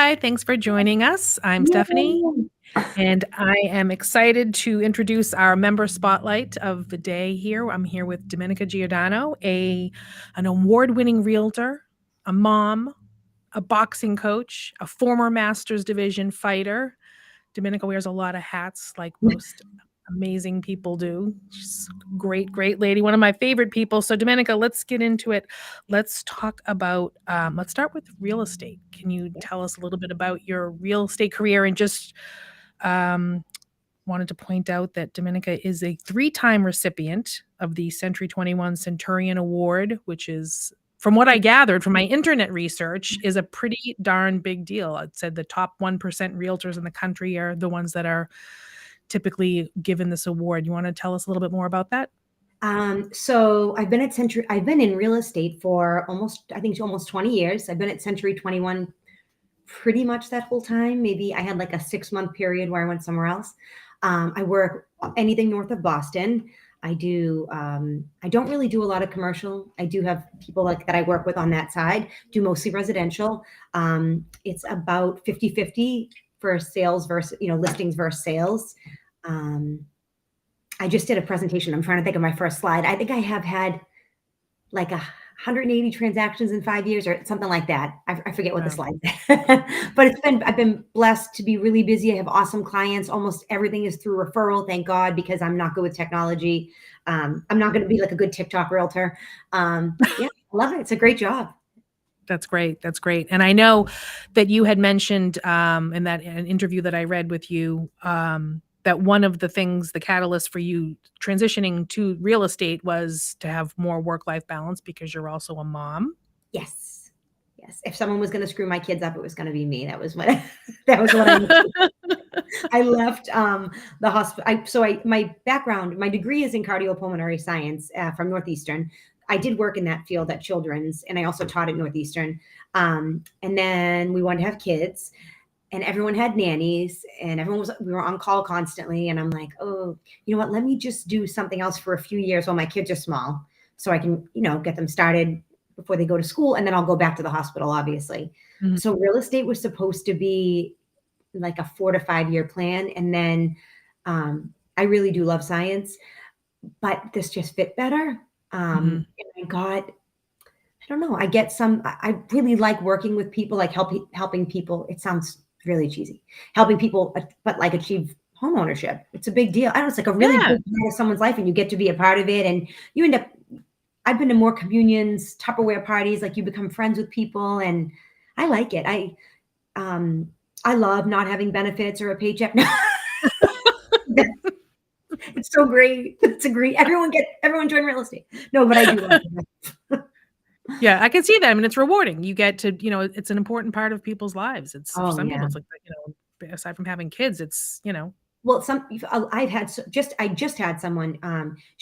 Hi, thanks for joining us. I'm Stephanie, Yay. and I am excited to introduce our member spotlight of the day here. I'm here with Domenica Giordano, an award-winning realtor, a mom, a boxing coach, a former Masters Division fighter. Domenica wears a lot of hats like most amazing people do. She's a great, great lady, one of my favorite people. So, Domenica, let's get into it. Let's talk about, let's start with real estate. Can you tell us a little bit about your real estate career? And just um, wanted to point out that Domenica is a 3-time recipient of the Century 21 Centurion Award, which is, from what I gathered from my internet research, is a pretty darn big deal. It said the top 1% realtors in the country are the ones that are typically given this award. You want to tell us a little bit more about that? So I've been in real estate for almost 20 years. I've been at Century 21 pretty much that whole time. Maybe I had like a 6-month period where I went somewhere else. I work anything north of Boston. I don't really do a lot of commercial. I do have people like that I work with on that side, do mostly residential. It's about 50-50 for sales versus, listings versus sales. I just did a presentation. I'm trying to think of my first slide. I think I have had like 180 transactions in 5 years or something like that. I forget what the Wow. slide said. But I've been blessed to be really busy. I have awesome clients. Almost everything is through referral, thank God, because I'm not good with technology. I'm not going to be like a good TikTok realtor. Yeah, I love it. It's a great job. That's great. That's great. And I know that you had mentioned in that an interview that I read with you that one of the things, the catalyst for you transitioning to real estate was to have more work-life balance because you're also a mom. Yes. Yes. If someone was going to screw my kids up, it was going to be me. That was what that was what I knew. I left the hospital. My background, my degree is in cardiopulmonary science from Northeastern. I did work in that field at Children's, and I also taught at Northeastern. And then we wanted to have kids, and everyone had nannies, and we were on call constantly. And I'm like, oh, you know what? Let me just do something else for a few years while my kids are small, so I can, get them started before they go to school, and then I'll go back to the hospital, obviously. Mhm. So real estate was supposed to be like a 4 to 5 year plan. And then I really do love science, but this just fit better. Mhm. And I don't know, I really like working with people, like helping people. It sounds really cheesy, helping people, but like achieve home ownership. It's a big deal. I don't know, it's like a really Yeah. big part of someone's life and you get to be a part of it. And you end up, I've been to more communions, Tupperware parties, like you become friends with people, and I like it. Um, I love not having benefits or a paycheck. It's so great. It's a great. Everyone join real estate. No, but I do love it. Yeah, I can see that. I mean, it's rewarding. You get to, it's an important part of people's lives. It's for Oh some people, yeah. it's like, aside from having kids, Well, I just had someone.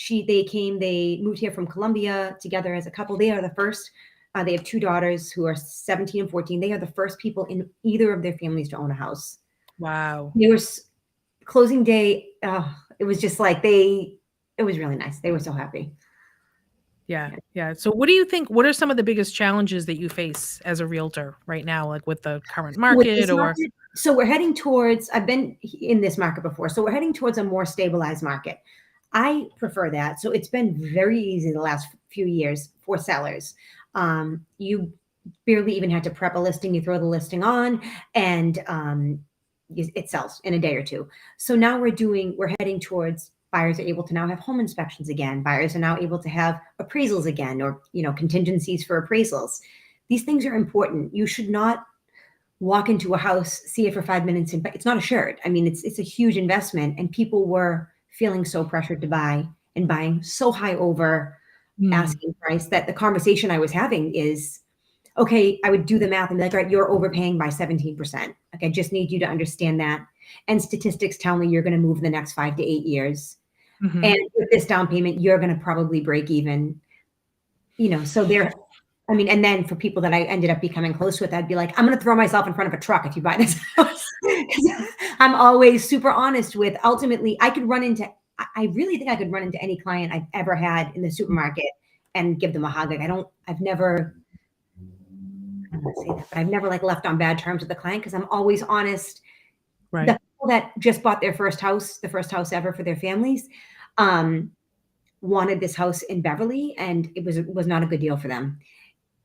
They moved here from Colombia together as a couple. They are the first. They have 2 daughters who are 17 and 14. They are the first people in either of their families to own a house. wow. They were closing day. It was just like it was really nice. They were so happy. Yeah, yeah. So what are some of the biggest challenges that you face as a realtor right now, like with the current With market this or market, so we're heading towards, I've been in this market before, so we're heading towards a more stabilized market. I prefer that. So it's been very easy the last few years for sellers. You barely even had to prep a listing. You throw the listing on, and it sells in a day or two. So now we're heading towards buyers are able to now have home inspections again. Buyers are now able to have appraisals again, or contingencies for appraisals. These things are important. You should not walk into a house, see it for 5 minutes, and it's not assured. I mean, it's a huge investment, and people were feeling so pressured to buy and buying so high over Hmm. asking price that the conversation I was having is, okay, I would do the math and be like, all right, you're overpaying by 17%. Okay, I just need you to understand that. And statistics tell me you're going to move in the next 5 to 8 years. Hmm. And with this down payment, you're going to probably break even. So and then for people that I ended up becoming close with, I'd be like, I'm going to throw myself in front of a truck if you buy this house. I'm always super honest with, ultimately, I really think I could run into any client I've ever had in the supermarket and give them a hug. Like, I don't want to say that, but I've never like left on bad terms with the client because I'm always honest. The Right. people that just bought their first house, the first house ever for their families, um, wanted this house in Beverly, and it was not a good deal for them,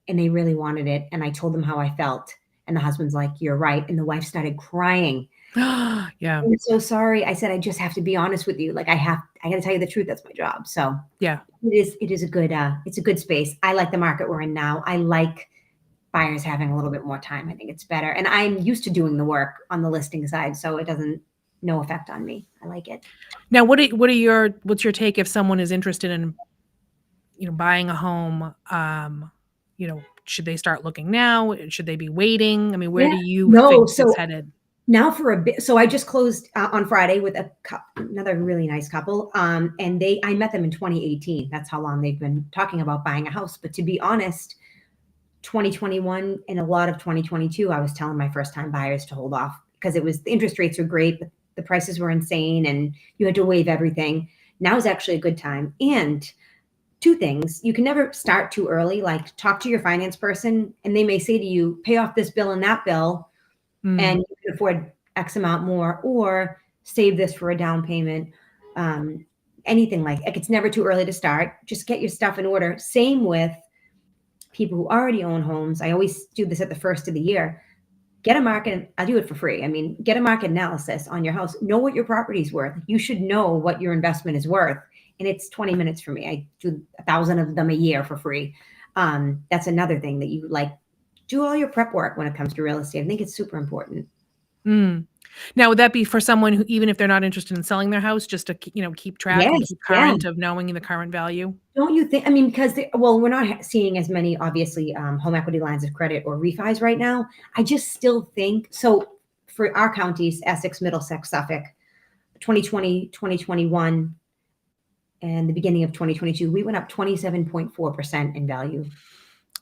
and they really wanted it. And I told them how I felt, and the husband's like, "You're right," and the wife started crying. Yeah. "I'm so sorry." I said, "I just have to be honest with you. Like I got to tell you the truth. That's my job." So Yeah. it is a good it's a good space. I like the market we're in now. I like buyers having a little bit more time. I think it's better. And I'm used to doing the work on the listing side, so it doesn't no effect on me. I like it. Now, what's your take if someone is interested in, buying a home? Should they start looking now? Should they be waiting? I mean, where Yeah. do you No, think it's so headed? now for a bit. So I just closed on Friday with another really nice couple. And I met them in 2018. That's how long they've been talking about buying a house. But to be honest, 2021 and a lot of 2022, I was telling my first time buyers to hold off because the interest rates were great, but the prices were insane and you had to waive everything. Now is actually a good time. And two things: you can never start too early. Like, talk to your finance person, and they may say to you, pay off this bill and that bill, and Mm, you can afford X amount more, or save this for a down payment. Um, Anything like it's never too early to start. Just get your stuff in order. Same with people who already own homes. I always do this at the first of the year. Get a market. I do it for free. I mean, get a market analysis on your house. Know what your property's worth. You should know what your investment is worth. And it's 20 minutes for me. I do 1,000 of them a year for free. That's another thing that you like. Do all your prep work when it comes to real estate. I think it's super important. mm. Now, would that be for someone who, even if they're not interested in selling their house, just to keep track and Yes. keep Yeah. current of knowing the current value? Don't you think? I mean, because well, we're not seeing as many, obviously, home equity lines of credit or refis right now. I just still think so. For our counties, Essex, Middlesex, Suffolk, 2020, 2021, and the beginning of 2022, we went up 27.4% in value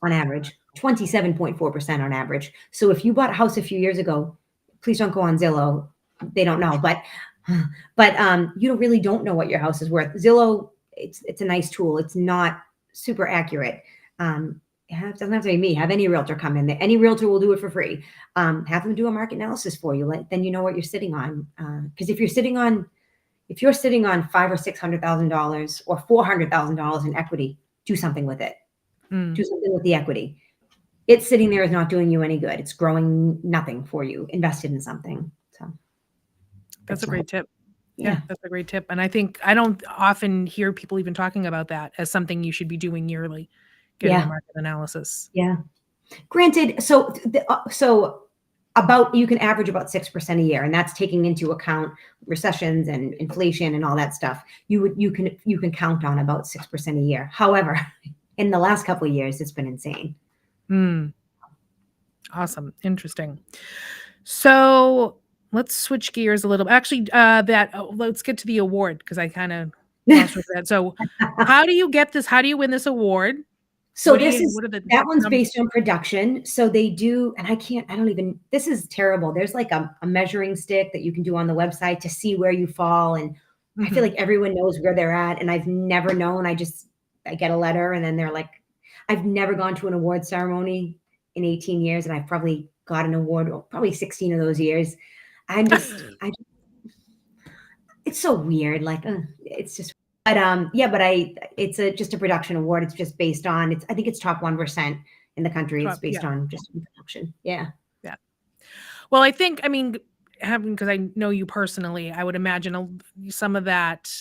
on average. 27.4% on average. So if you bought a house a few years ago, please don't go on Zillow. They don't know, but you really don't know what your house is worth. Zillow, it's a nice tool. It's not super accurate. It doesn't have to be me. Have any realtor come in there. Any realtor will do it for free. Have them do a market analysis for you. Then you know what you're sitting on. Because if you're sitting on $500,000 or $600,000 or $400,000 in equity, do something with it. Mm, Do something with the equity. It's sitting there is not doing you any good. It's growing nothing for you. Invested in something. So that's a that's my great tip. Yeah, yeah. that's a great tip. And I think I don't often hear people even talking about that as something you should be doing yearly, getting a Yeah. market analysis. Yeah. Granted, so about you can average about 6% a year, and that's taking into account recessions and inflation and all that stuff. You can count on about 6% a year. However, in the last couple of years, it's been insane. Mm, awesome. Interesting. So let's switch gears a little. Actually, let's get to the award because I kind of lost track of that. So, how do you get this? How do you win this award? So this is What are the that one's numbers? based on production. So they do, and I don't even, this is terrible. There's like a measuring stick that you can do on the website to see where you fall. And I feel Mhm. like everyone knows where they're at. And I've never known. I get a letter and then they're like, I've never gone to an award ceremony in 18 years. And I've probably got an award, probably 16 of those years. It's so weird. Like, it's just, it's just a production award. It's just based on, I think it's top 1% in the country. It's based Yeah, on just production. Yeah. yeah. Well, I mean, having because I know you personally, I would imagine some of that,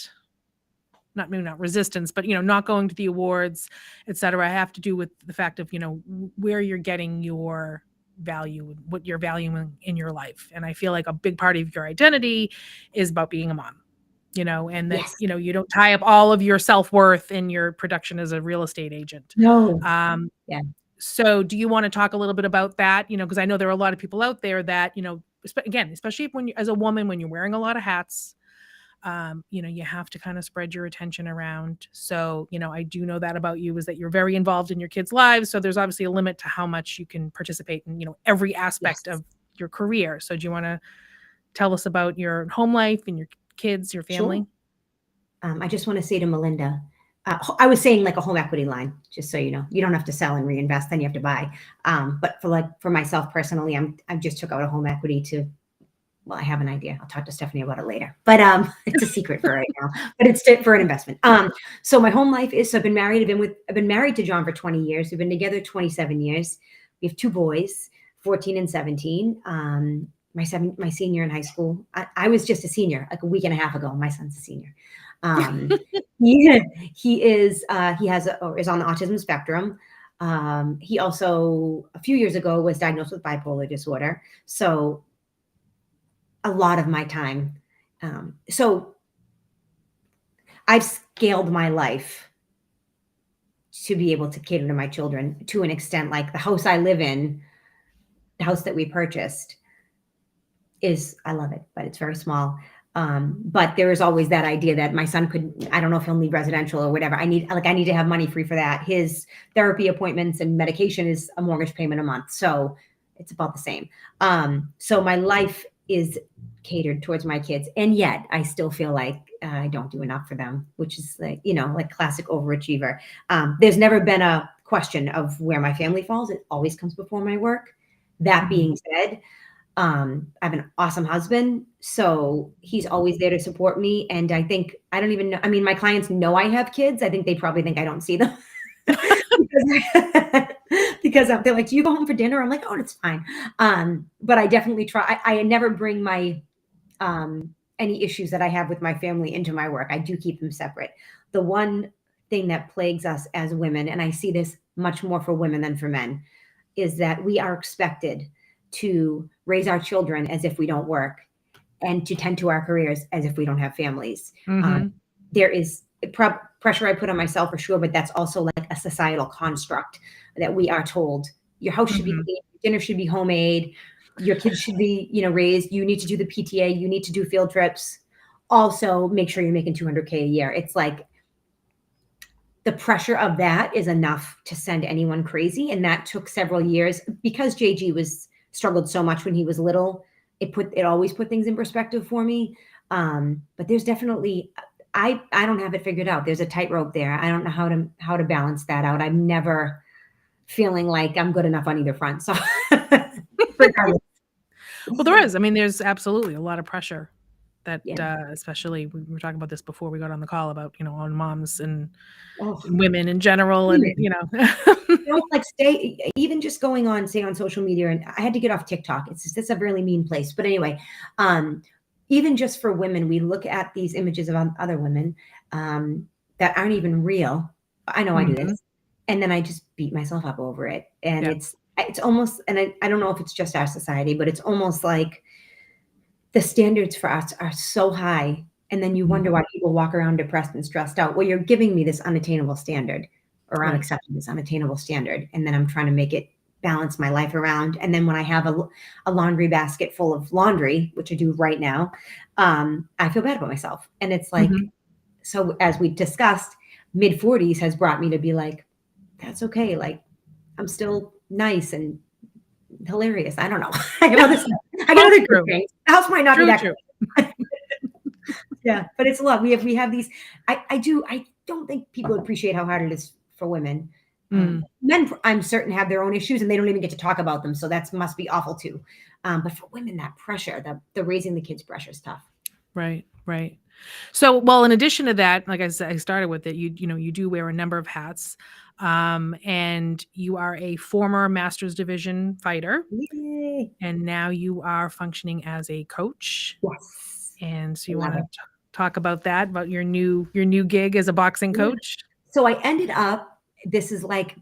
maybe not resistance, but not going to the awards, et cetera, have to do with the fact of where you're getting your value, what you're valuing in your life. And I feel like a big part of your identity is about being a mom. And that Yes. you don't tie up all of your self-worth in your production as a real estate agent. No. Um, Yeah. so do you want to talk a little bit about that? Because I know there are a lot of people out there that, again, especially when you, as a woman, when you're wearing a lot of hats, you have to kind of spread your attention around. So, I do know that about you is that you're very involved in your kids' lives. So there's obviously a limit to how much you can participate in, every aspect Yes. of your career. So do you want to tell us about your home life and your kids, your Sure. family? I just want to say to Melinda, I was saying like a home equity line, just so you know. You don't have to sell and reinvest, then you have to buy. But for myself personally, I just took out a home equity to, well, I have an idea. I'll talk to Stephanie about it later. But it's a secret for right now. But it's for an investment. So my home life is, so I've been married. I've been married to John for 20 years. We've been together 27 years. We have two boys, 14 and 17. My senior in high school. I was just a senior like a week and a half ago. My son's a senior. He is on the autism spectrum. He also a few years ago was diagnosed with bipolar disorder. So a lot of my time. So I've scaled my life to be able to cater to my children to an extent. Like the house I live in, the house that we purchased I love it, but it's very small. But there is always that idea that my son I don't know if he'll need residential or whatever. I need to have money free for that. His therapy appointments and medication is a mortgage payment a month. So it's about the same. So my life is catered towards my kids. And yet I still feel like I don't do enough for them, which is like classic overachiever. There's never been a question of where my family falls. It always comes before my work. That being said, I have an awesome husband, so he's always there to support me. And I don't even know. I mean, my clients know I have kids. I think they probably think I don't see them because they're like, "Do you go home for dinner?" I'm like, "Oh, it's fine." But I definitely try. I never bring my any issues that I have with my family into my work. I do keep them separate. The one thing that plagues us as women, and I see this much more for women than for men, is that we are expected to raise our children as if we don't work and to tend to our careers as if we don't have families. There is pressure I put on myself for sure, but that's also like a societal construct that we are told your house should be clean, dinner should be homemade, your kids should be, raised, you need to do the PTA, you need to do field trips. Also make sure you're making 200K a year. It's like the pressure of that is enough to send anyone crazy. And that took several years because JG struggled so much when he was little. It always put things in perspective for me. But there's definitely, I don't have it figured out. There's a tightrope there. I don't know how to balance that out. I'm never feeling like I'm good enough on either front. So regardless. Well, there is. I mean, there's absolutely a lot of pressure that, Yeah. especially we were talking about this before we got on the call about, on moms and Oh, women in general. And, like even just going on, say on social media, and I had to get off TikTok. It's a really mean place. But anyway, even just for women, we look at these images of other women that aren't even real. I know I do this. And then I just beat myself up over it. And it's almost, and I don't know if it's just our society, but it's almost like the standards for us are so high. And then you wonder why people walk around depressed and stressed out. Well, you're giving me this unattainable standard, or I'm accepting this unattainable standard. And then I'm trying to make it balance my life around. And then when I have a laundry basket full of laundry, which I do right now, I feel bad about myself. And it's like, so as we discussed, mid 40s has brought me to be like, that's okay. Like I'm still nice and hilarious. I don't know. I got other good things. The house might not be that good. Yeah, but it's a lot. We have these. I don't think people appreciate how hard it is for women. Men, I'm certain, have their own issues, and they don't even get to talk about them. So that must be awful too. But for women, that pressure, the raising the kids pressure is tough. Right. So, well, in addition to that, like I said, I started with it. You do wear a number of hats, and you are a former Masters Division fighter, Yay. and now you are functioning as a coach. Yes. And so you want to talk about that, about your new gig as a boxing coach? So I ended up, this is like,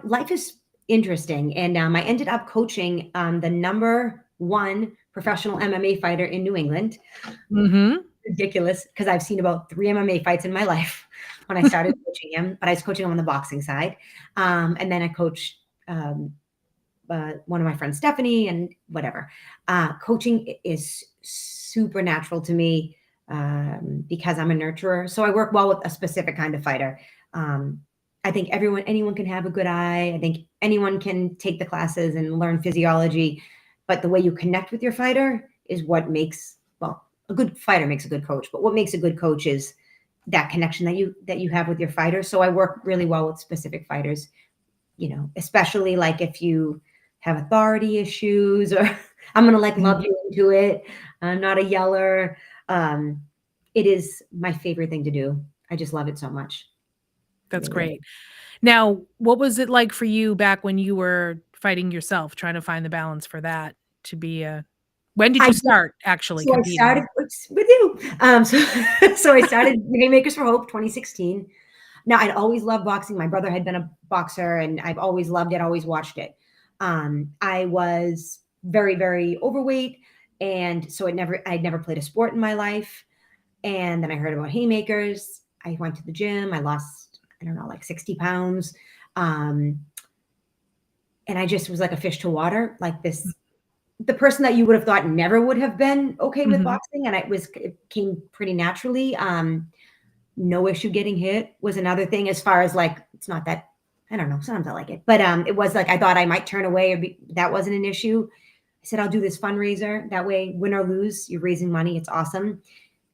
life is interesting. And I ended up coaching the number one professional MMA fighter in New England. Ridiculous, because I've seen about 3 MMA fights in my life when I started coaching him, but I was coaching him on the boxing side. And then I coached one of my friends, Stephanie, and whatever. Coaching is supernatural to me because I'm a nurturer. So I work well with a specific kind of fighter. I think anyone can have a good eye. I think anyone can take the classes and learn physiology, but the way you connect with your fighter is what makes, a good fighter makes a good coach. But what makes a good coach is that connection that you have with your fighters. So I work really well with specific fighters, especially like if you have authority issues or I'm going to like Mhm. love you into it. I'm not a yeller. Um, it is my favorite thing to do. I just love it so much. That's Really. great. Now, what was it like for you back when you were fighting yourself, trying to find the balance for that to be a when did I you did, start actually so I started competing? with you. So I started Haymakers for Hope 2016. Now, I'd always loved boxing. My brother had been a boxer, and I've always loved it, always watched it. I was very, very overweight, and so I'd never played a sport in my life. And then I heard about Haymakers. I went to the gym. I lost, I don't know, like 60 pounds. Um, and I just was like a fish to water, like this, the person that you would have thought never would have been okay with Mhm, boxing. And it came pretty naturally. No issue getting hit was another thing, as far as like, it's not that, I don't know, sometimes I like it, but it was like I thought I might turn away that wasn't an issue. I said I'll do this fundraiser, that way win or lose you're raising money, it's awesome.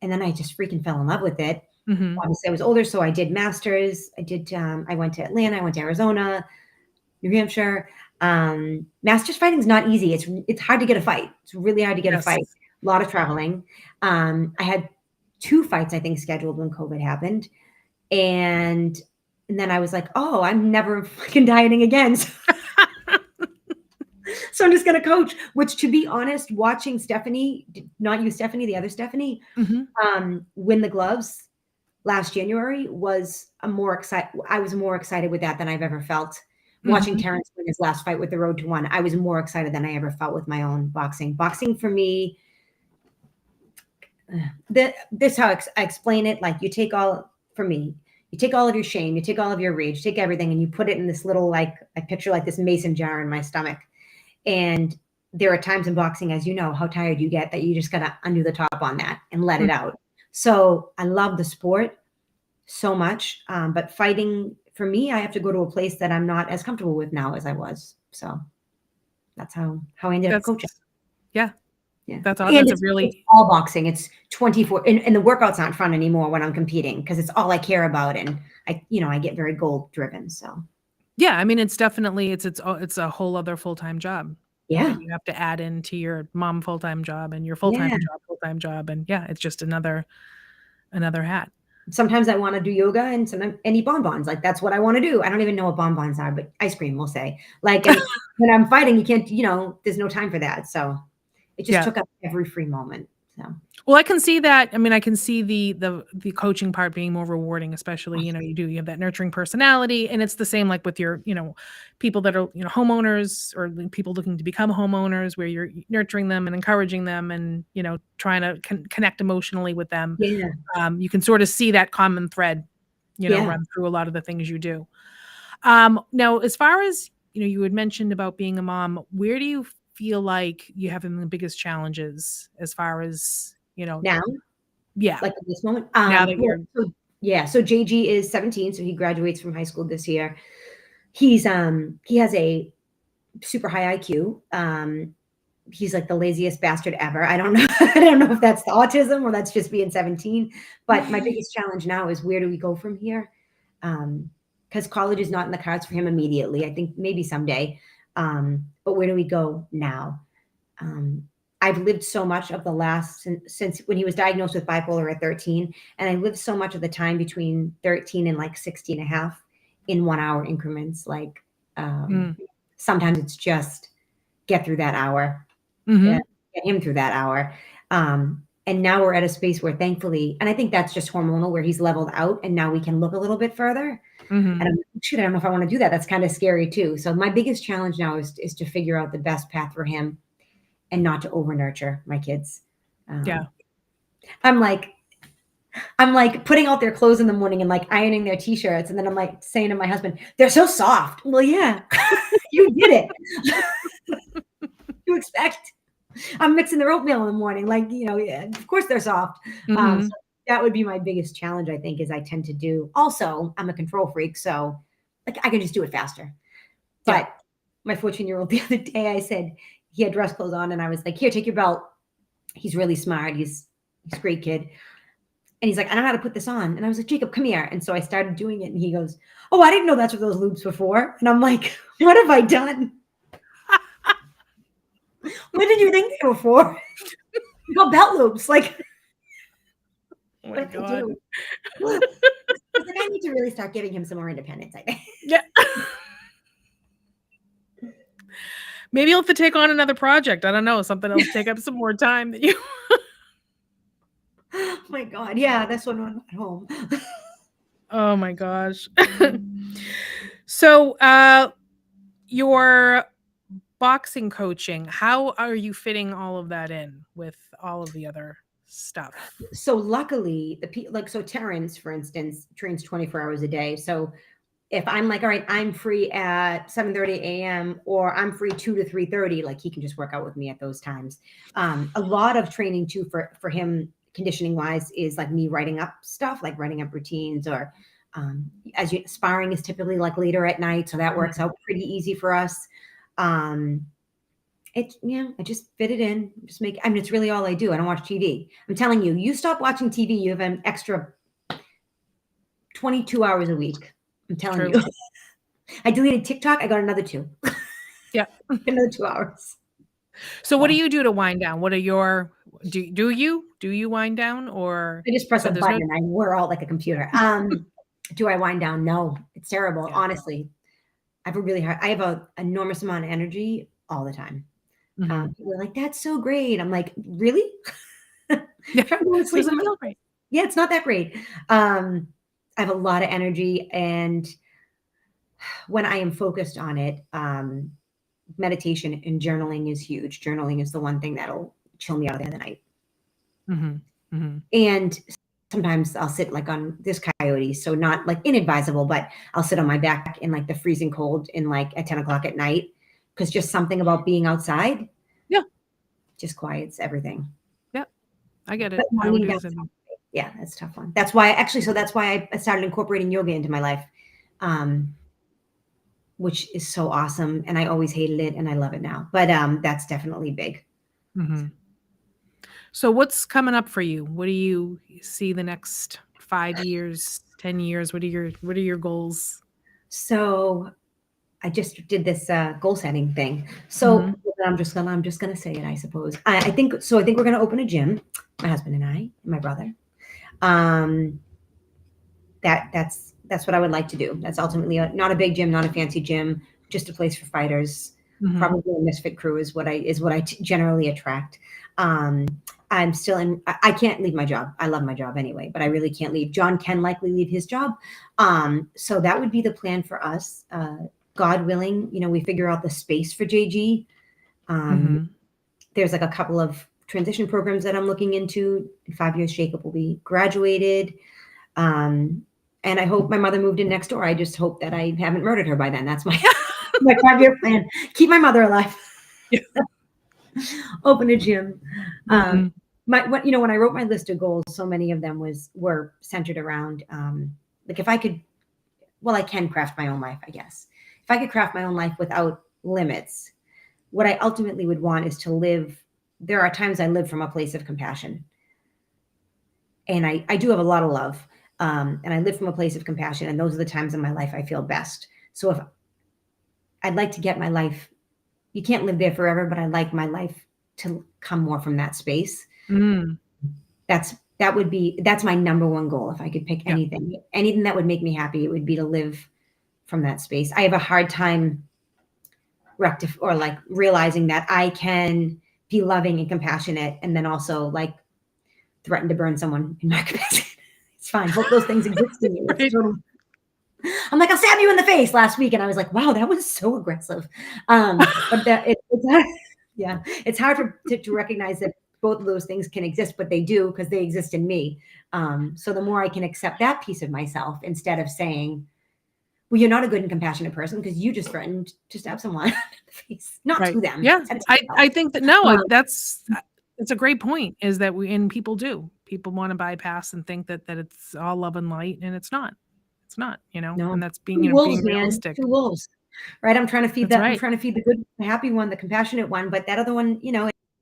And then I just freaking fell in love with it. mhm. Obviously I was older, so I did masters. I went to Atlanta, I went to Arizona, New Hampshire. Masters fighting's not easy. It's hard to get a fight. It's really hard to get a Yes. fight. A lot of traveling. I had 2 fights I think scheduled when COVID happened. And then I was like, "Oh, I'm never fucking dieting again." So I'm just gonna coach, which, to be honest, watching Stephanie, not you, Stephanie, the other Stephanie, Mhm, win the gloves last January was a more excited. I was more excited with that than I've ever felt. Watching mhm. Terrence win his last fight with the Road to One, I was more excited than I ever felt with my own boxing. Boxing for me, this how I explain it. Like, for me, you take all of your shame, you take all of your rage, take everything, and you put it in this little, like, I picture like this mason jar in my stomach. And there are times in boxing, as you know, how tired you get, that you just gotta undo the top on that and let Mm. it out. So I love the sport so much, but fighting for me, I have to go to a place that I'm not as comfortable with now as I was. So that's how I ended up That's coaching. yeah, Yeah. that's all And that's a it's really all boxing. It's 24, and the workouts aren't fun anymore when I'm competing, because it's all I care about. And I get very goal driven. So yeah, I mean, it's definitely it's a whole other full-time job that yeah. you have to add into your mom full-time job and your Yeah. full-time job, and yeah, it's just another hat. Sometimes I want to do yoga, and sometimes and eat bonbons. Like, that's what I want to do. I don't even know what bonbons are, but ice cream, we'll say. Like, and when I'm fighting, you can't, there's no time for that. So it just Yeah. took up every free moment. So Well, I can see that. I mean, I can see the coaching part being more rewarding, especially, you have that nurturing personality, and it's the same like with your, people that are, homeowners or people looking to become homeowners, where you're nurturing them and encouraging them and, trying to connect emotionally with them. yeah, You can sort of see that common thread, yeah. run through a lot of the things you do. Now, as far as, you had mentioned about being a mom, where do you feel like you having the biggest challenges as far as, Now, yeah, like at this moment. now that Well, you're so yeah, so JG is 17, so he graduates from high school this year. He has a super high IQ. He's like the laziest bastard ever. I don't know. I don't know if that's the autism or that's just being 17. But my biggest challenge now is, where do we go from here? Because college is not in the cards for him immediately. I think maybe someday. But where do we go now? Um, I've lived so much of the last, since when he was diagnosed with bipolar at 13, and I lived so much of the time between 13 and like 60 and a half in 1 hour increments. Like, Mm, sometimes it's just get through that hour, uh, mhm, get him through that hour. And now we're at a space where, thankfully, and I think that's just hormonal, where he's leveled out and now we can look a little bit further. And mhm. I'm like, shoot, I don't know if I want to do that. That's kind of scary too. So my biggest challenge now is to figure out the best path for him and not to over nurture my kids. Yeah. Um, I'm like, I'm like putting out their clothes in the morning and like ironing their t-shirts, and then I'm like saying to my husband, "They're so soft." Well, yeah, you did it. You expect? I'm mixing their oatmeal in the morning, like, yeah, of course they're soft. So Mhm. that would be my biggest challenge, I think, is I tend to do. Also, I'm a control freak, so like I can just do it faster. Yeah. But my 14-year-old the other day, I said he had dress clothes on, and I was like, "Here, take your belt." He's really smart. He's a great kid. And he's like, I know how to put this on. And I was like, Jacob, come here. And so I started doing it. And he goes, oh, I didn't know that's what those loops were for. And I'm like, what have I done? What did you think they were for? No, belt loops. Like, Oh my what did I God. do? It's like, I need to really start giving him some more independence, I think. Yeah. Maybe you'll have to take on another project. I don't know. Something else take up some more time that you. Oh my God. Yeah, that's when I'm at home. Oh my gosh. So, your boxing coaching, how are you fitting all of that in with all of the other stuff? So luckily, so Terrence, for instance, trains 24 hours a day. So if I'm like, all right, I'm free at 7:30 a.m. or I'm free 2 to 3:30, like he can just work out with me at those times. A lot of training too for him conditioning wise is like me writing up stuff, like writing up routines or sparring is typically like later at night, so that works out pretty easy for us. I just fit it in, it's really all I do. I don't watch TV. I'm telling you, you stop watching TV, you have an extra 22 hours a week. I'm telling you. I deleted TikTok. I got another 2. Yeah. Another 2 hours. So what do you do to wind down? What are your do you wind down, or I just press a there's no button and I wear out like a computer. Do I wind down? No, it's terrible. Yeah. Honestly, I have an enormous amount of energy all the time. People are like, that's so great. I'm like, really? Yeah. Trying to go to sleep. Doesn't feel great. Yeah, it's not that great. I have a lot of energy, and when I am focused on it, meditation and journaling is huge. Journaling is the one thing that'll chill me out at the end of the night. And sometimes I'll sit like on this coyote, so not like inadvisable, but I'll sit on my back in like the freezing cold in like at 10 o'clock at night, because just something about being outside, just quiets everything. Yeah, I get it. But I would winding do down, the same. yeah, that's a tough one. That's why I started incorporating yoga into my life, which is so awesome. And I always hated it, and I love it now. But that's definitely big. So what's coming up for you? What do you see the next 5 years, 10 years? What are your goals? So I just did this goal setting thing. So I'm just gonna say it, I suppose. I think so. I think we're gonna open a gym, my husband and I, and my brother. That's what I would like to do. That's ultimately not a big gym, not a fancy gym, just a place for fighters. Probably a misfit crew is what I generally attract. I'm still in. I can't leave my job. I love my job anyway, but I really can't leave. John can likely leave his job. So that would be the plan for us. God willing, we figure out the space for JG. There's like a couple of transition programs that I'm looking into. In 5 years, Jacob will be graduated. And I hope my mother moved in next door. I just hope that I haven't murdered her by then. That's my 5-year plan. Keep my mother alive. Open a gym. When I wrote my list of goals, so many of them were centered around like if I could, well, I can craft my own life, I guess. If I could craft my own life without limits, what I ultimately would want is to live. There are times I live from a place of compassion. And I do have a lot of love. And I live from a place of compassion. And those are the times in my life I feel best. So if I'd like to get my life, you can't live there forever, but I'd like my life to come more from that space. That's my number one goal. If I could pick anything that would make me happy, it would be to live from that space. I have a hard time realizing that I can be loving and compassionate and then also like threaten to burn someone in my capacity. It's fine. Both those things exist in you. I'm like, I'll stab you in the face last week. And I was like, wow, that was so aggressive. But it's hard to recognize that both of those things can exist, but they do because they exist in me. So the more I can accept that piece of myself instead of saying, well, you're not a good and compassionate person because you just threatened to stab someone in the face, not to them. Yeah, I think that it's a great point. Is that people want to bypass and think that it's all love and light, and it's not. It's not, No. and that's being Wolves, being realistic. Man. 2 wolves, right? I'm trying to feed Right. I'm trying to feed the good, the happy one, the compassionate one, but that other one,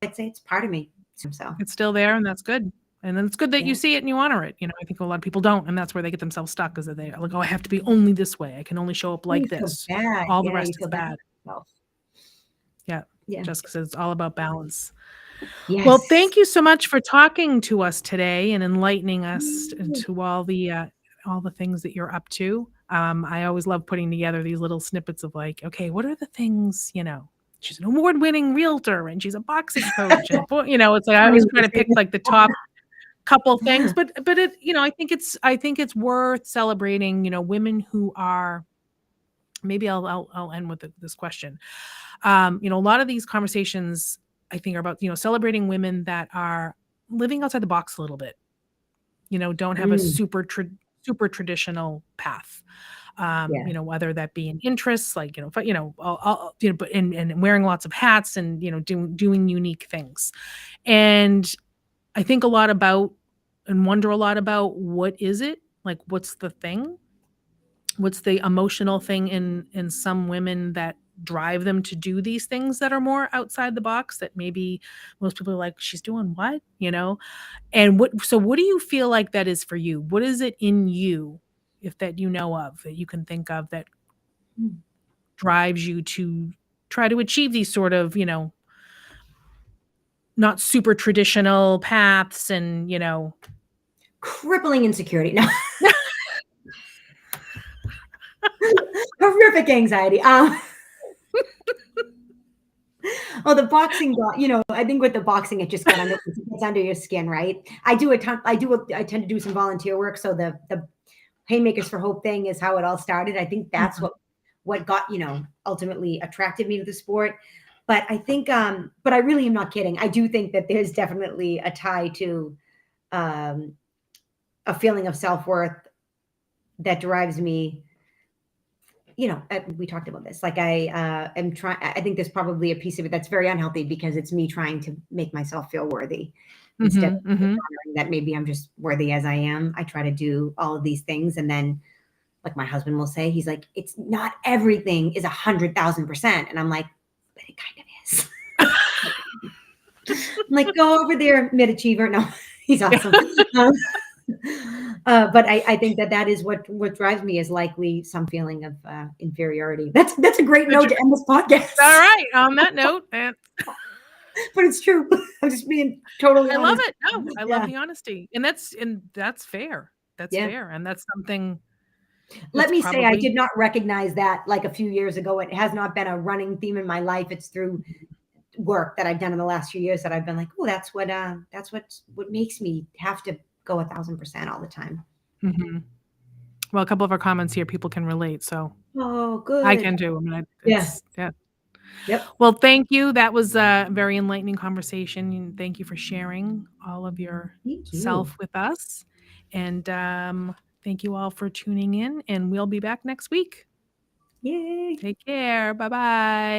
I'd say it's part of me. So It's still there, and that's good. And then it's good that you Yeah. see it and you honor it. I think a lot of people don't, and that's where they get themselves stuck, is that they are like, oh, I have to be only this way. I can only show up Oh, you like feel this. bad. All the Yeah, you rest is feel bad bad. about yourself. Yeah, Yeah. just because it's all about balance. Well, Yes. thank you so much for talking to us today and enlightening us Mm. to all the things that you're up to. I always love putting together these little snippets of like, okay, what are the things, she's an award-winning realtor and she's a boxing coach and it's like I Funny always when try you to say pick like the top couple things, but it, I think it's worth celebrating, women who are, maybe I'll end with this question. A lot of these conversations I think are about, celebrating women that are living outside the box a little bit, don't have a Mm, super traditional path. yeah. Whether that be in interests, like, but and wearing lots of hats and, doing unique things. And I think a lot about and wonder a lot about what is it? Like, what's the thing? What's the emotional thing in some women that drive them to do these things that are more outside the box that maybe most people are like, she's doing what? And what do you feel like that is for you? What is it in you, if that you know of, that you can think of that Mm. drives you to try to achieve these sort of, not super traditional paths and, Crippling insecurity. No. Horrific anxiety. Oh, the boxing got, I think with the boxing, it just gets under your skin, right? I tend to do some volunteer work. So the Haymakers for Hope thing is how it all started. I think that's Mhm. what got, ultimately attracted me to the sport. But I think, but I really am not kidding. I do think that there's definitely a tie to um, a feeling of self-worth that drives me. We talked about this. Like am trying. I think there's probably a piece of it that's very unhealthy because it's me trying to make myself feel worthy instead of Mhm, mhm. honoring that maybe I'm just worthy as I am. I try to do all of these things, and then, like my husband will say, he's like, "It's not everything is 100,000%," and I'm like, "But it kind of is." I'm like, "Go over there, mid achiever." No, he's awesome. Um, but I think that is what drives me, is likely some feeling of inferiority. That's a great note to end this All podcast. right, on that note, and But it's true. I'm just being totally I love honest. it. No, I love Yeah, the honesty, and that's fair. That's yeah. fair, and that's something Let that's me say, I probably did not recognize that like a few years ago. It has not been a running theme in my life. It's through work that I've done in the last few years that I've been like, oh, that's what makes me have to go 1,000% all the time. Mhm. Well, a couple of our comments here, people can relate, so Oh, I good. can too. I mean, Yeah. it's yeah. Yep. Well, thank you. That was a very enlightening conversation, and thank you for sharing all of your Thank you. self with us. And thank you all for tuning in, and we'll be back next week. Yay. Take care. Bye bye.